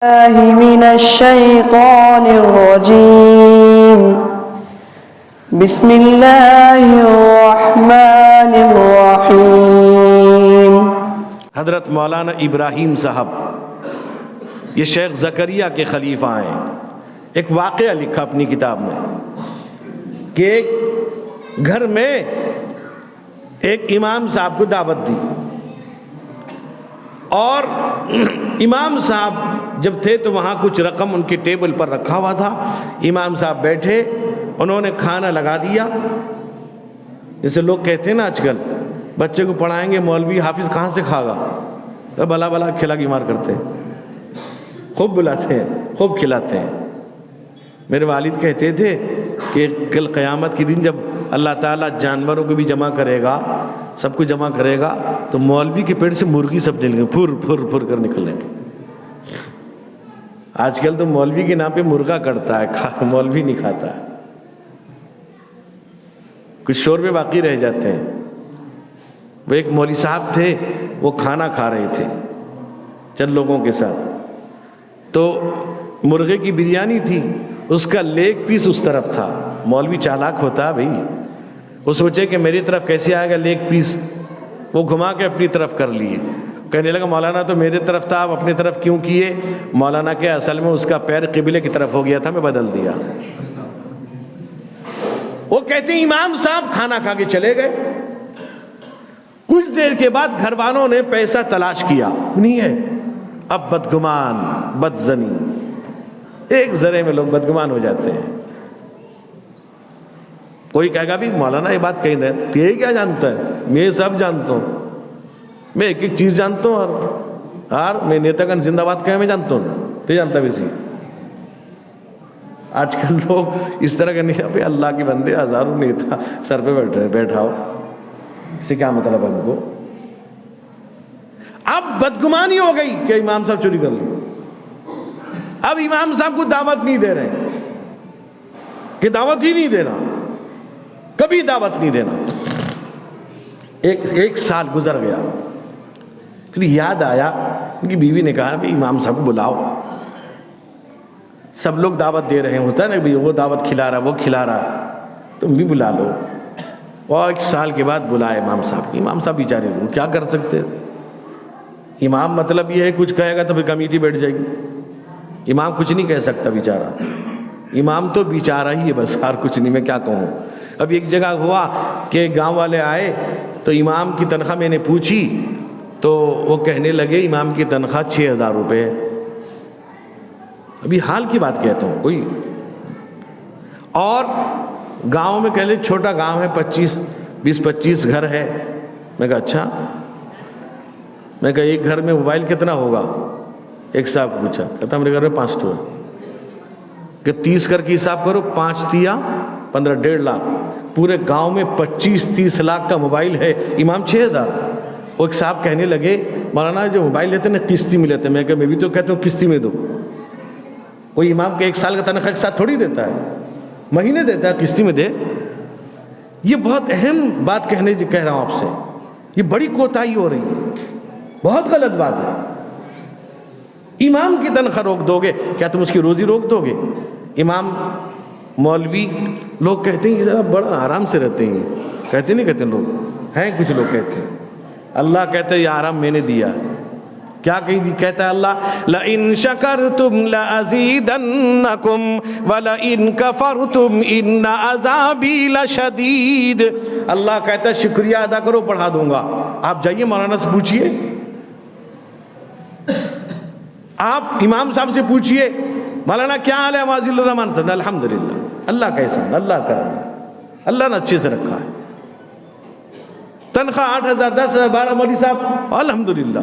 من الشیطان الرجیم بسم اللہ الرحمن الرحیم۔ حضرت مولانا ابراہیم صاحب یہ شیخ زکریہ کے خلیفہ ہیں۔ ایک واقعہ لکھا اپنی کتاب میں کہ ایک گھر میں ایک امام صاحب کو دعوت دی، اور امام صاحب جب تھے تو وہاں کچھ رقم ان کے ٹیبل پر رکھا ہوا تھا۔ امام صاحب بیٹھے، انہوں نے کھانا لگا دیا۔ جیسے لوگ کہتے ہیں نا آج کل بچے کو پڑھائیں گے مولوی حافظ کہاں سے کھا گا، بلا بلا کھلا گمار کرتے ہیں، خوب بلاتے ہیں، خوب کھلاتے ہیں۔ میرے والد کہتے تھے کہ کل قیامت کے دن جب اللہ تعالیٰ جانوروں کو بھی جمع کرے گا، سب کو جمع کرے گا، تو مولوی کے پیٹ سے مرغی سب نکلیں گے، پھر پھر پھر کر نکلیں گے۔ آج کل تو مولوی کے نام پہ مرغا کٹتا ہے، مولوی نہیں کھاتا ہے۔ کچھ شوربے باقی رہ جاتے ہیں۔ وہ ایک مولوی صاحب تھے، وہ کھانا کھا رہے تھے چند لوگوں کے ساتھ، تو مرغے کی بریانی تھی، اس کا لیگ پیس اس طرف تھا۔ مولوی چالاک ہوتا ہے بھائی، وہ سوچے کہ میری طرف کیسے آئے گا لیگ پیس، وہ گھما کے اپنی طرف کر لیے۔ کہنے لگا مولانا تو میرے طرف تھا، آپ اپنی طرف کیوں کیے؟ مولانا کے اصل میں اس کا پیر قبلے کی طرف ہو گیا تھا، میں بدل دیا۔ وہ کہتے ہیں امام صاحب کھانا کھا کے چلے گئے۔ کچھ دیر کے بعد گھر والوں نے پیسہ تلاش کیا، نہیں ہے۔ اب بدگمان بدزنی، ایک ذرے میں لوگ بدگمان ہو جاتے ہیں۔ کوئی کہے گا بھی مولانا یہ بات کہیں رہے، یہ کیا جانتا ہے؟ میں سب جانتا ہوں، میں ایک ایک چیز جانتا ہوں، اور میں نیتا گن زندہ باد کہیں میں جانتا ہوں، تو جانتا بھی سی۔ آج کل لوگ اس طرح کا نہیں، ابھی اللہ کے بندے ہزاروں نیتا سر پہ بیٹھا ہو، اس سے کیا مطلب ہے ہم کو؟ اب بدگمانی ہو گئی کہ امام صاحب چوری کر لی۔ اب امام صاحب کو دعوت نہیں دے رہے، کہ دعوت ہی نہیں دینا، کبھی دعوت نہیں دینا۔ ایک سال گزر گیا، پھر یاد آیا، ان کی بیوی نے کہا کہ امام صاحب کو بلاؤ، سب لوگ دعوت دے رہے ہیں، ہوتا ہے نا بھائی وہ دعوت کھلا رہا، وہ کھلا رہا، تم بھی بلا لو۔ اور ایک سال کے بعد بلائے امام صاحب کی۔ امام صاحب بیچارے کیا کر سکتے؟ امام مطلب یہ ہے کچھ کہے گا تو پھر کمیٹی بیٹھ جائے گی، امام کچھ نہیں کہہ سکتا بیچارہ۔ امام تو بیچارہ ہی ہے بس، اور کچھ نہیں، میں کیا کہوں۔ اب ایک جگہ ہوا کہ گاؤں والے آئے تو امام کی تنخواہ میں نے پوچھی، تو وہ کہنے لگے امام کی تنخواہ 6000 روپے ہے۔ ابھی حال کی بات کہتا ہوں کوئی، اور گاؤں میں کہہ لے چھوٹا گاؤں ہے، 20-25 گھر ہے۔ میں کہا اچھا، میں کہا ایک گھر میں موبائل کتنا ہوگا؟ ایک صاحب کو پوچھا، کہتا میرے گھر میں 5 تو ہے۔ کہ 30 کر کے حساب کرو، 5 تیا 15، 1.5 لاکھ۔ پورے گاؤں میں 25-30 لاکھ کا موبائل ہے، امام 6000۔ وہ ایک صاحب کہنے لگے مولانا جو موبائل لیتے ہیں نا قسطی میں لیتے ہیں۔ میں کہا میں بھی تو کہتا ہوں قسطی میں دو۔ کوئی امام کے 1 سال کا تنخواہ ایک ساتھ تھوڑی دیتا ہے، مہینے دیتا ہے، قسطی میں دے۔ یہ بہت اہم بات کہہ رہا ہوں آپ سے، یہ بڑی کوتاہی ہو رہی ہے، بہت غلط بات ہے۔ امام کی تنخواہ روک دو گے، کیا تم اس کی روزی روک دو گے؟ امام مولوی لوگ کہتے ہیں کہ بڑا آرام سے رہتے ہیں، کہتے نہیں کہتے لوگ ہیں، کچھ لوگ کہتے ہیں۔ اللہ کہتے ہیں یہ آرام میں نے دیا۔ کیا کہتا ہے اللہ؟ لَإِن شَكَرْتُمْ لَأَزِيدَنَّكُمْ وَلَإِن كَفَرْتُمْ إِنَّ عَذَابِي لَشَدِيدٌ۔ اللہ کہتا ہے شکریہ ادا کرو، بڑھا دوں گا۔ آپ جائیے مولانا سے پوچھئے، آپ امام صاحب سے پوچھئے مولانا کیا حال ہے معاذ الرحمان صاحب؟ الحمدللہ، اللہ کا احسان، اللہ کا رحم، اللہ نے اچھے سے رکھا ہے۔ تنخواہ 8000، 10000، 12 مولوی صاحب الحمدللہ۔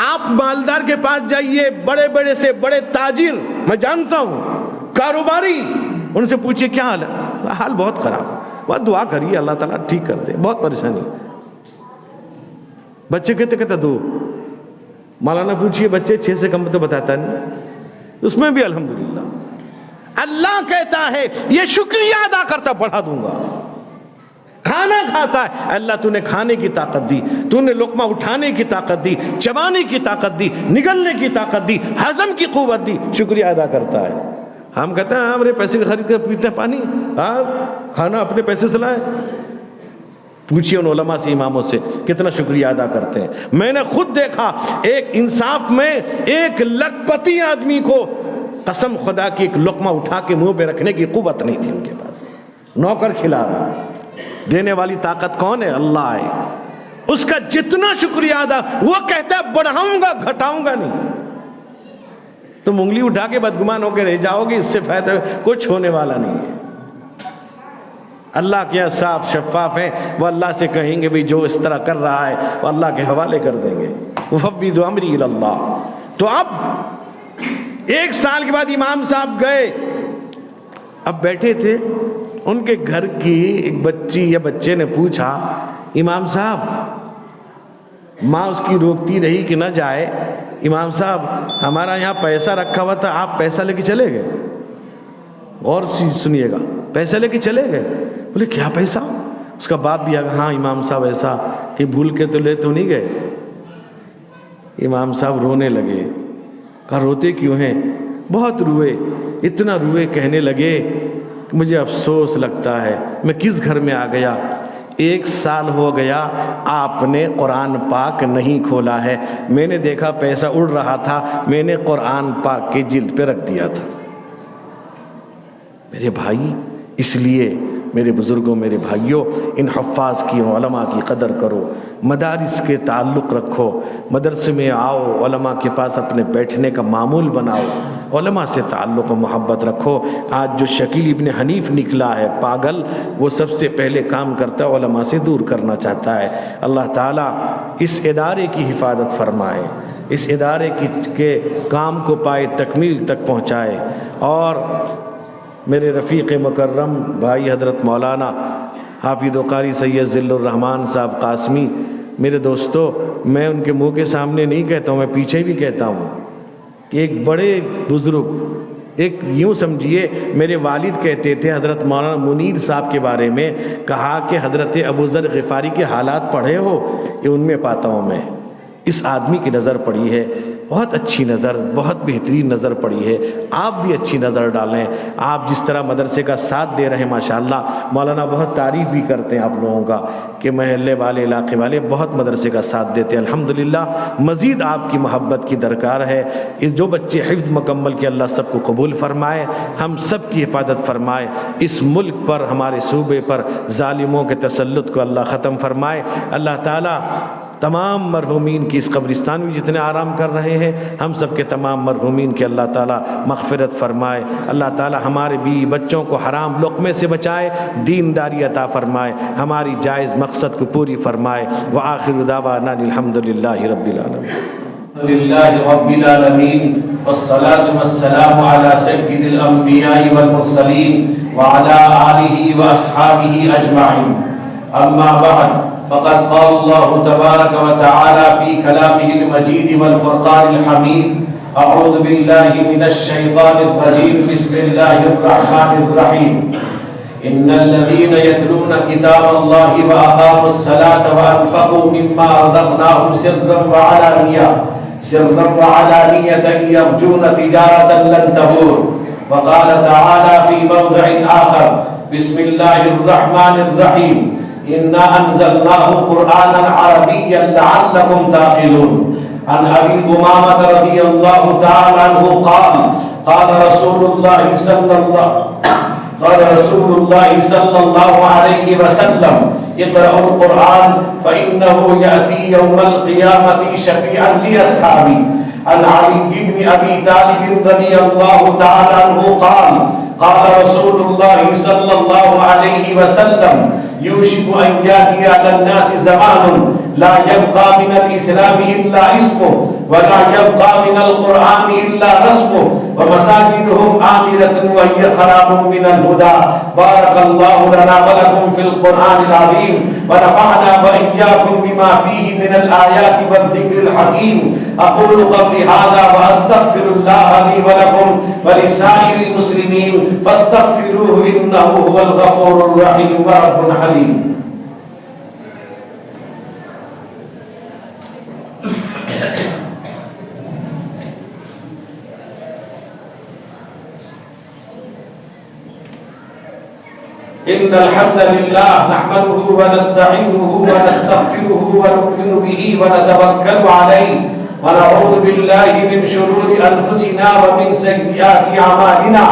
آپ مالدار کے پاس جائیے، بڑے بڑے سے بڑے تاجر میں جانتا ہوں، کاروباری، ان سے پوچھئے کیا حال ہے؟ حال بہت خراب، بہت دعا کریے اللہ تعالیٰ ٹھیک کر دے، بہت پریشانی۔ بچے کہتے 2، مولانا پوچھئے بچے 6 سے کم تو بتاتا نہیں، اس میں بھی الحمدللہ۔ اللہ کہتا ہے یہ شکریہ ادا کرتا، بڑھا دوں گا۔ کھانا کھاتا ہے، اللہ تو نے کھانے کی طاقت دی، تو نے لقمہ اٹھانے کی طاقت دی، چبانے کی طاقت دی، نگلنے کی طاقت دی، ہضم کی قوت دی، شکریہ ادا کرتا ہے۔ ہم کہتے ہیں ہمارے پیسے کے خرید کے پیتے ہیں پانی، کھانا اپنے پیسے سے لائے۔ پوچھئے ان علماء سے، اماموں سے، کتنا شکریہ ادا کرتے ہیں۔ میں نے خود دیکھا ایک انصاف میں ایک لکھپتی آدمی کو قسم خدا کی ایک لقمہ اٹھا کے منہ پہ رکھنے کی قوت نہیں تھی ان کے پاس، نوکر کھلا رہا ہے۔ دینے والی طاقت کون ہے؟ اللہ ہے۔ اس کا جتنا شکریہ ادا، وہ کہتا ہے بڑھاؤں گا گھٹاؤں گا نہیں۔ تم انگلی اٹھا کے بدگمان ہو کے رہ جاؤ گے، اس سے فائدہ کچھ ہونے والا نہیں ہے۔ اللہ کے صاف شفاف ہیں، وہ اللہ سے کہیں گے بھی جو اس طرح کر رہا ہے وہ اللہ کے حوالے کر دیں گے۔ وَفَوِّضُ أَمْرِي إِلَى اللَّهِ۔ تو اب 1 سال کے بعد امام صاحب گئے، اب بیٹھے تھے، ان کے گھر کی ایک بچی یا بچے نے پوچھا، امام صاحب، ماں اس کی روکتی رہی کہ نہ جائے، امام صاحب ہمارا یہاں پیسہ رکھا ہوا تھا، آپ پیسہ لے کے چلے گئے؟ اور سنیے گا، پیسہ لے کے چلے گئے؟ بولے کیا پیسہ؟ اس کا باپ بھی آگا، ہاں امام صاحب ایسا کہ بھول کے تو لے تو نہیں گئے؟ امام صاحب رونے لگے۔ کہا روتے کیوں ہیں؟ بہت روئے، اتنا روئے، کہنے لگے مجھے افسوس لگتا ہے میں کس گھر میں آ گیا، 1 سال ہو گیا آپ نے قرآن پاک نہیں کھولا ہے، میں نے دیکھا پیسہ اڑ رہا تھا، میں نے قرآن پاک کی جلد پہ رکھ دیا تھا۔ میرے بھائی، اس لیے میرے بزرگوں، میرے بھائیوں، ان حفاظ کی، علماء کی قدر کرو، مدارس کے تعلق رکھو، مدرسے میں آؤ، علماء کے پاس اپنے بیٹھنے کا معمول بناؤ، علماء سے تعلق و محبت رکھو۔ آج جو شکیل ابن حنیف نکلا ہے پاگل، وہ سب سے پہلے کام کرتا ہے علماء سے دور کرنا چاہتا ہے۔ اللہ تعالیٰ اس ادارے کی حفاظت فرمائے، اس ادارے کے کام کو پائے تکمیل تک پہنچائے، اور میرے رفیق مکرم بھائی حضرت مولانا حافظ و قاری سید ذل الرحمان صاحب قاسمی، میرے دوستو، میں ان کے منہ کے سامنے نہیں کہتا ہوں، میں پیچھے بھی کہتا ہوں کہ ایک بڑے بزرگ، ایک یوں سمجھیے میرے والد کہتے تھے حضرت مولانا منیر صاحب کے بارے میں، کہا کہ حضرت ابو ذر غفاری کے حالات پڑھے ہو، یہ ان میں پاتا ہوں میں۔ اس آدمی کی نظر پڑی ہے، بہت اچھی نظر، بہت بہترین نظر پڑی ہے۔ آپ بھی اچھی نظر ڈالیں۔ آپ جس طرح مدرسے کا ساتھ دے رہے ہیں ماشاءاللہ، مولانا بہت تعریف بھی کرتے ہیں آپ لوگوں کا کہ محلے والے، علاقے والے بہت مدرسے کا ساتھ دیتے ہیں الحمدللہ۔ مزید آپ کی محبت کی درکار ہے۔ اس جو بچے حفظ مکمل کے اللہ سب کو قبول فرمائے، ہم سب کی حفاظت فرمائے، اس ملک پر، ہمارے صوبے پر ظالموں کے تسلط کو اللہ ختم فرمائے۔ اللہ تعالیٰ تمام مرحومین کی، اس قبرستان میں جتنے آرام کر رہے ہیں، ہم سب کے تمام مرحومین کی اللہ تعالیٰ مغفرت فرمائے۔ اللہ تعالیٰ ہمارے بیوی بچوں کو حرام لقمے سے بچائے، دینداری عطا فرمائے، ہماری جائز مقصد کو پوری فرمائے۔ وآخر دعوانا الحمدللہ رب العالمین۔ للہ رب العالمین، والصلاة والسلام علی سید الانبیاء والمرسلین وعلی آلہ واصحابہ اجمعین۔ اما بعد، فقد قال الله تبارك وتعالى في كلامه المجيد والفرقان الحميد، أعوذ بالله من الشيطان الرجيم، بسم الله الرحمن الرحيم، إن الذين يتلون كتاب الله وأقاموا الصلاة وأنفقوا مما رزقناهم سرا وعلانية يرجون تجارة لن تبور، وقال تعالى في موضع آخر، بسم الله الرحمن الرحيم، إنا أنزلناه قرآنا عربيا لعلكم تعقلون۔ عن أبي أمامة رضي الله تعالى عنه قال رسول الله صلى الله عليه وسلم، اقرأوا القرآن فإنه يأتي يوم القيامة شفيعا لأصحابه۔ عن علي بن أبي طالب رضي الله تعالى عنه قال رسول الله صلى الله عليه وسلم، يوشك أن يأتي على الناس زمان لا يبقى من الإسلام إلا اسمه ولا يبقى من القرآن إلا رسمه ومساجدهم آمرة وهي خراب من الهدى۔ بارك الله لنا ولكم في القرآن العظيم، ونفعنا وإياكم بما فيه من الآيات والذكر الحكيم۔ أقول قولي هذا وأستغفر الله لي ولكم ولسائر المسلمين فاستغفروه إنه هو الغفور الرحيم ورب حليم۔ إن الحمد لله نحمده ونستعينه ونستغفره ونؤمن به ونتوكل عليه ونعوذ بالله من شرور أنفسنا ومن سيئات أعمالنا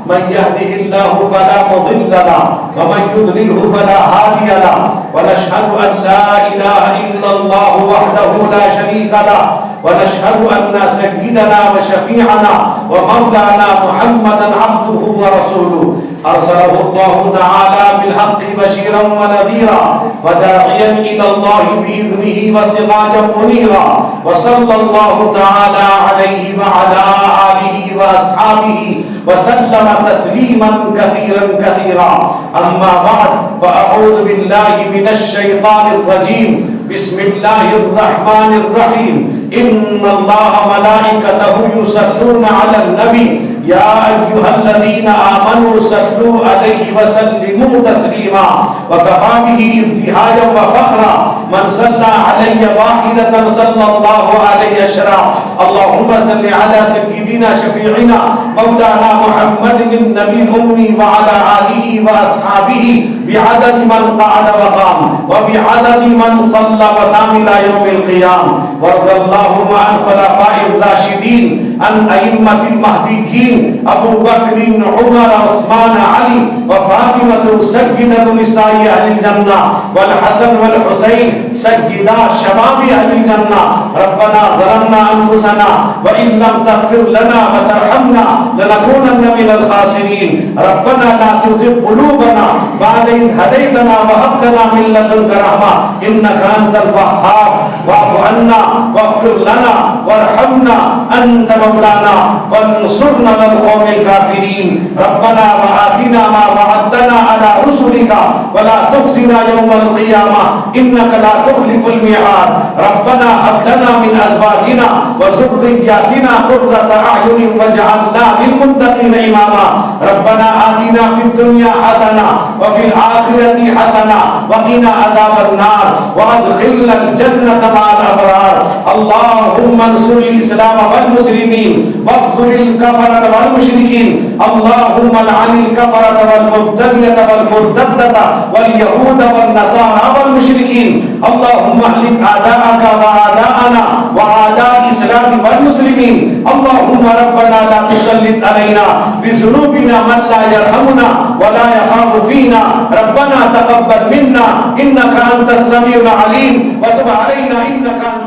من يهده الله فلا مضل له ومن يضلله فلا هادي له ونشهد أن لا إله إلا الله وحده لا شريك له ونشهد أن سيدنا وشفيعنا ومولانا محمدا عبده ورسوله أرسله الله تعالى بالحق بشيرا ونذيرا وداعيا إلى الله بإذنه وسراجا منيرا وصلى الله تعالى عليه وعلى آله وأصحابه وسلم تسليما كثيرا كثيرا أما بعد فأعوذ بالله من الشيطان الرجيم بسم الله الرحمن الرحيم إن الله ملائكته يصلون على النبي يا أيها الذين آمنوا صلوا عليه وسلموا تسليما وكفى به ابتهاجا وفخرا من صلى علي واحدة صلى الله عليه عشرا اللهم صل على سيدنا شفيعنا مولانا محمد النبي الأمي وعلى آله وأصحابه بعدد من قعد وقام وبعدد من صلى وسام إلى يوم القيامة وارض اللهم عن خلفاء الراشدين عن أئمة المهديين أبو بكر عمر عثمان علي وفاطمة سيدة نساء أهل الجنة والحسن والحسين سيدا شباب أهل الجنة ربنا ظلمنا أنفسنا وإن لم تغفر لنا وترحمنا لنكونن من الخاسرين ربنا لا تزغ قلوبنا بعد إذ هديتنا وهب لنا من لدنك رحمة إنك أنت الوهاب واعف عنا واغفر لنا وارحمنا أنت مولانا فانصرنا على القوم الكافرين ربنا وآتنا ما وعدتنا على رسلك ولا تخزنا يوم القيامة إنك لا تخلف الميعاد ربنا هب لنا من أزواجنا وذرياتنا قرة أعين واجعلنا للمتقين إماما ربنا آتنا في الدنيا حسنة وفي الآخرة حسنة وقنا عذاب النار وأدخلنا الجنة مع الأبرار اللهم انصر الإسلام والمسلمين واخذل الكفرة والمشركين اللهم لعن الكفرة والمبتدئة والمرتدة واليهود والنصارى والمشركين اللهم اهلك أعداءك وأعداءنا وأعداء الإسلام والمسلمين اللهم ربنا لا تسلط علينا بذنوبنا من لا يرحمنا ولا يخاف فينا ربنا تقبل منا إنك أنت السميع العليم وتب علينا إنك أنت